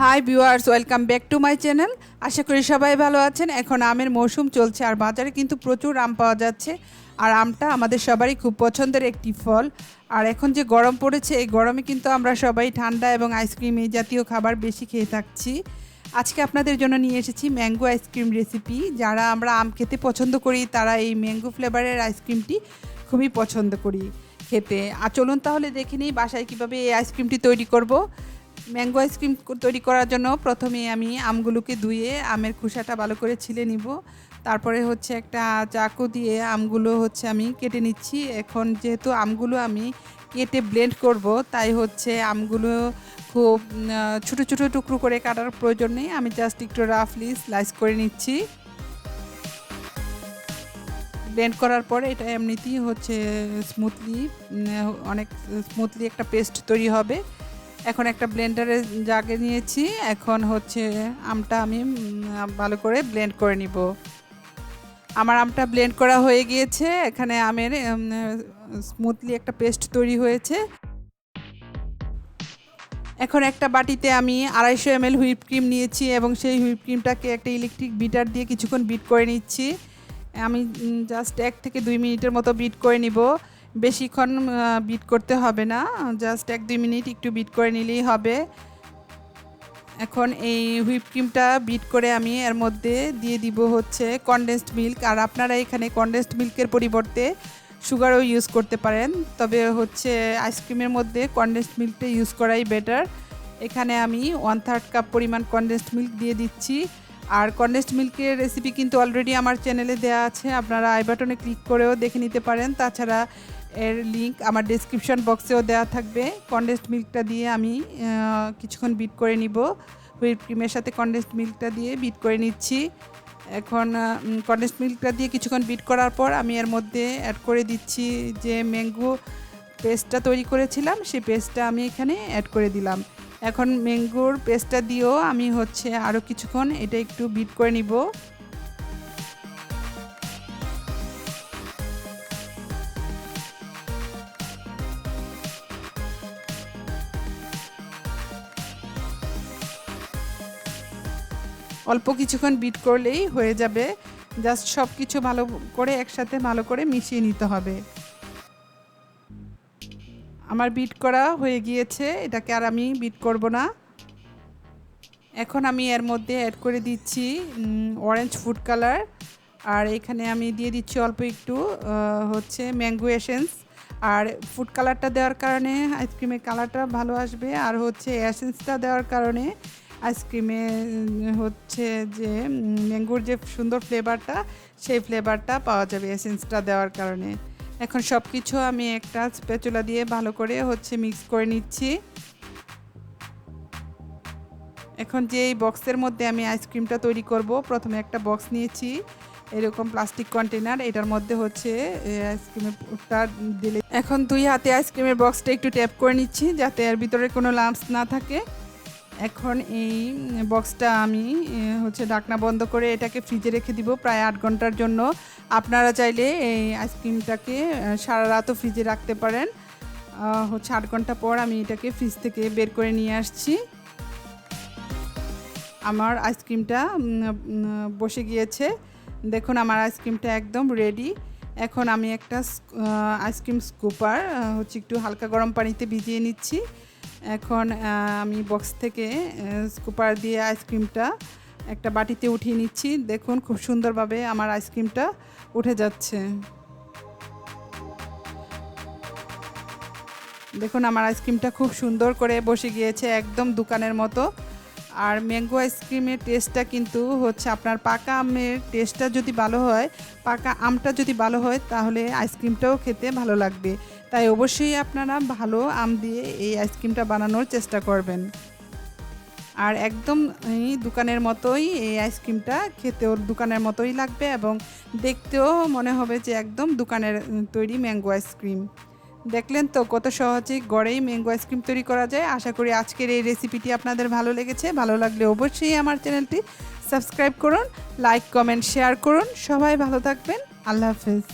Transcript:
High viewers, welcome back to my channel. আশা করি সবাই ভালো আছেন। এখন আমের মৌসুম চলছে আর বাজারে কিন্তু প্রচুর আম পাওয়া যাচ্ছে। আর আমটা আমাদের সবারই খুব পছন্দের একটি ফল। আর এখন যে গরম পড়েছে, এই গরমে কিন্তু আমরা সবাই ঠান্ডা এবং আইসক্রিম এই জাতীয় খাবার বেশি খেয়ে থাকছি। আজকে আপনাদের জন্য নিয়ে এসেছি ম্যাঙ্গো আইসক্রিম রেসিপি। যারা আমরা আম খেতে পছন্দ করি তারা এই ম্যাঙ্গো ফ্লেভারের আইসক্রিমটি খুবই পছন্দ করি খেতে। আর চলুন তাহলে দেখে নিই বাসায় কীভাবে এই আইসক্রিমটি তৈরি করব। ম্যাঙ্গো আইসক্রিম তৈরি করার জন্য প্রথমে আমি আমগুলোকে ধুয়ে আমের খোসাটা ভালো করে ছিলে নিব। তারপরে হচ্ছে একটা চাকু দিয়ে আমগুলো আমি কেটে নিচ্ছি। এখন যেহেতু আমগুলো আমি কেটে ব্লেন্ড করব, তাই আমগুলো খুব ছোটো ছোটো টুকরো করে কাটার প্রয়োজন নেই। আমি জাস্ট একটু রাফলি স্লাইস করে নিচ্ছি। ব্লেন্ড করার পরে এটা এমনিতেই অনেক স্মুথলি একটা পেস্ট তৈরি হবে। এখন একটা ব্লেন্ডারের জাগে নিয়েছি। এখন আমটা আমি ভালো করে ব্লেন্ড করে নিব। আমার আমটা ব্লেন্ড করা হয়ে গিয়েছে। এখানে আমের স্মুথলি একটা পেস্ট তৈরি হয়েছে। এখন একটা বাটিতে আমি 250 ml হুইপ ক্রিম নিয়েছি এবং সেই হুইপ ক্রিমটাকে একটা ইলেকট্রিক বিটার দিয়ে কিছুক্ষণ বিট করে নিচ্ছি। আমি জাস্ট 1 থেকে 2 মিনিটের মতো বিট করে নিব। বেশিক্ষণ বিট করতে হবে না, জাস্ট 1-2 মিনিট একটু বিট করে নিলেই হবে। এখন এই হুইপ ক্রিমটা বিট করে আমি এর মধ্যে দিয়ে দিব কনডেন্সড মিল্ক। আর আপনারা এখানে কনডেন্সড মিল্কের পরিবর্তে সুগারও ইউজ করতে পারেন, তবে আইসক্রিমের মধ্যে কনডেন্সড মিল্কটা ইউজ করাই বেটার। এখানে আমি 1/3 কাপ পরিমাণ কনডেন্সড মিল্ক দিয়ে দিচ্ছি। আর কনডেন্সড মিল্কের রেসিপি কিন্তু অলরেডি আমার চ্যানেলে দেওয়া আছে, আপনারা আই বাটনে ক্লিক করেও দেখে নিতে পারেন। তাছাড়া এর লিংক আমার ডেসক্রিপশন বক্সেও দেওয়া থাকবে। কনডেন্সড মিল্কটা দিয়ে আমি কিছুক্ষণ বিট করে নিব। হুইপ ক্রিমের সাথে কনডেন্সড মিল্কটা দিয়ে বিট করে নিচ্ছি। এখন কনডেন্সড মিল্কটা দিয়ে কিছুক্ষণ বিট করার পর আমি এর মধ্যে অ্যাড করে দিচ্ছি যে ম্যাঙ্গো পেস্টটা তৈরি করেছিলাম, সেই পেস্টটা আমি এখানে অ্যাড করে দিলাম। এখন ম্যাঙ্গোর পেস্টটা দিয়েও আমি আরও কিছুক্ষণ এটা একটু বিট করে নিব। অল্প কিছুক্ষণ বিট করলেই হয়ে যাবে। জাস্ট সব কিছু ভালো করে একসাথে ভালো করে মিশিয়ে নিতে হবে। আমার বিট করা হয়ে গিয়েছে, এটাকে আর আমি বিট করব না। এখন আমি এর মধ্যে অ্যাড করে দিচ্ছি অরেঞ্জ ফুড কালার। আর এখানে আমি দিয়ে দিচ্ছি অল্প একটু ম্যাঙ্গো এসেন্স। আর ফুড কালারটা দেওয়ার কারণে আইসক্রিমের কালারটা ভালো আসবে। আর এসেন্সটা দেওয়ার কারণে আইসক্রিমে যে ম্যাঙ্গোর যে সুন্দর ফ্লেভারটা, সেই ফ্লেভারটা পাওয়া যাবে এসেন্সটা দেওয়ার কারণে। এখন সব কিছু আমি একটা স্প্যাচুলা দিয়ে ভালো করে মিক্স করে নিচ্ছি। এখন যে এই বক্সের মধ্যে আমি আইসক্রিমটা তৈরি করব, প্রথমে একটা বক্স নিয়েছি এরকম প্লাস্টিক কন্টেনার। এটার মধ্যে আইসক্রিমটা দিলে এখন 2 হাতে আইসক্রিমের বক্সটা একটু ট্যাপ করে নিচ্ছি যাতে এর ভিতরে কোনো লাম্পস না থাকে। এখন এই বক্সটা আমি ঢাকনা বন্ধ করে এটাকে ফ্রিজে রেখে দিব প্রায় 8 ঘন্টার জন্য। আপনারা চাইলে এই আইসক্রিমটাকে সারা রাতও ফ্রিজে রাখতে পারেন। 8 ঘন্টা পর আমি এটাকে ফ্রিজ থেকে বের করে নিয়ে আসছি। আমার আইসক্রিমটা বসে গিয়েছে। দেখুন আমার আইসক্রিমটা একদম রেডি। এখন আমি একটা আইসক্রিম স্কুপার একটু হালকা গরম পানিতে ভিজিয়ে নিচ্ছি। এখন আমি বক্স থেকে স্কুপার দিয়ে আইসক্রিমটা একটা বাটিতে উঠিয়ে নিচ্ছি। দেখুন খুব সুন্দরভাবে আমার আইসক্রিমটা উঠে যাচ্ছে। দেখুন আমার আইসক্রিমটা খুব সুন্দর করে বসে গিয়েছে, একদম দোকানের মতো। আর ম্যাঙ্গো আইসক্রিমের টেস্টটা কিন্তু আপনার পাকা আমের টেস্টটা যদি ভালো হয়, পাকা আমটা যদি ভালো হয়, তাহলে আইসক্রিমটাও খেতে ভালো লাগবে। তাই অবশ্যই আপনারা ভালো আম দিয়ে এই আইসক্রিমটা বানানোর চেষ্টা করবেন। আর একদম দোকানের মতোই এই আইসক্রিমটা খেতেও দোকানের মতোই লাগবে এবং দেখতেও মনে হবে যে একদম দোকানের তৈরি ম্যাঙ্গো আইসক্রিম। দেখলেন তো কত সহজেই ঘরেই ম্যাঙ্গো আইসক্রিম তৈরি করা যায়। আশা করি আজকের এই রেসিপিটি আপনাদের ভালো লেগেছে। ভালো লাগলে অবশ্যই আমার চ্যানেলটি সাবস্ক্রাইব করুন, লাইক কমেন্ট শেয়ার করুন। সবাই ভালো থাকবেন। আল্লাহ হাফেজ।